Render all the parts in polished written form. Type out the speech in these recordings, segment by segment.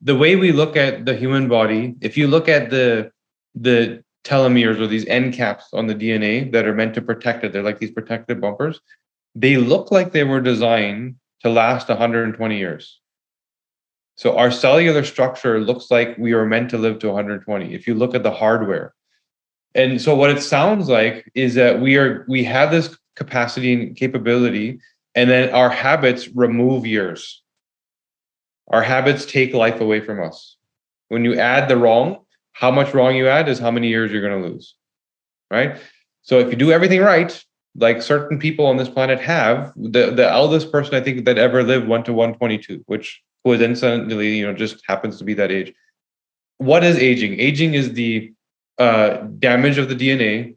the way we look at the human body, if you look at the telomeres or these end caps on the DNA that are meant to protect it, they're like these protective bumpers. They look like they were designed to last 120 years. So our cellular structure looks like we were meant to live to 120 if you look at the hardware. And so what it sounds like is that we have this capacity and capability, and then our habits remove years. Our habits take life away from us. When you add the wrong, how much wrong you add is how many years you're going to lose, right? So if you do everything right, like certain people on this planet have, the eldest person I think that ever lived went to 122, which coincidentally, just happens to be that age. What is aging? Aging is the damage of the DNA,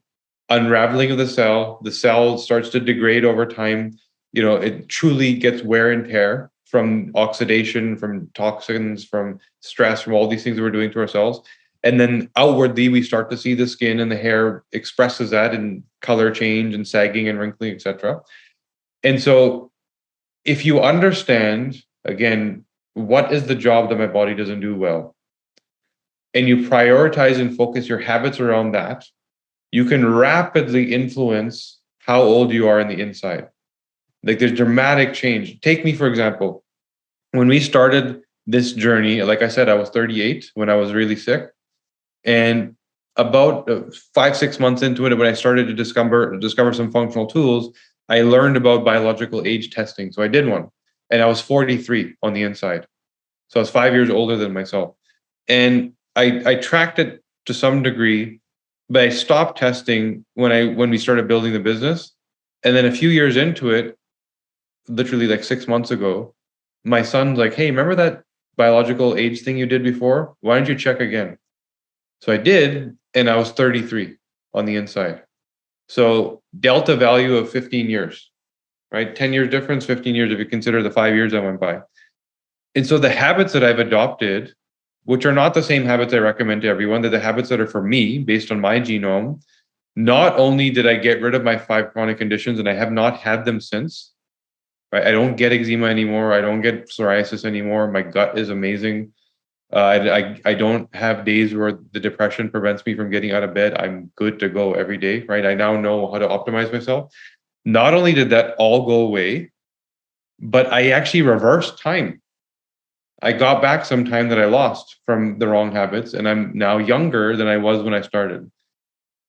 unraveling of the cell. The cell starts to degrade over time. It truly gets wear and tear from oxidation, from toxins, from stress, from all these things that we're doing to ourselves. And then outwardly, we start to see the skin and the hair expresses that in color change and sagging and wrinkling, etc. And so if you understand, again, what is the job that my body doesn't do well, and you prioritize and focus your habits around that, you can rapidly influence how old you are in the inside. Like there's dramatic change. Take me, for example, when we started this journey, like I said, I was 38 when I was really sick. And about 5-6 months into it, when I started to discover some functional tools, I learned about biological age testing. So I did one, and I was 43 on the inside. So I was 5 years older than myself. And I tracked it to some degree, but I stopped testing when we started building the business. And then a few years into it, literally like 6 months ago, my son's like, "Hey, remember that biological age thing you did before? Why don't you check again?" So I did, and I was 33 on the inside. So delta value of 15 years, right? 10 years difference, 15 years if you consider the 5 years I went by. And so the habits that I've adopted, which are not the same habits I recommend to everyone, they're the habits that are for me based on my genome. Not only did I get rid of my 5 chronic conditions, and I have not had them since, right? I don't get eczema anymore. I don't get psoriasis anymore. My gut is amazing. I don't have days where the depression prevents me from getting out of bed. I'm good to go every day, right? I now know how to optimize myself. Not only did that all go away, but I actually reversed time. I got back some time that I lost from the wrong habits, and I'm now younger than I was when I started.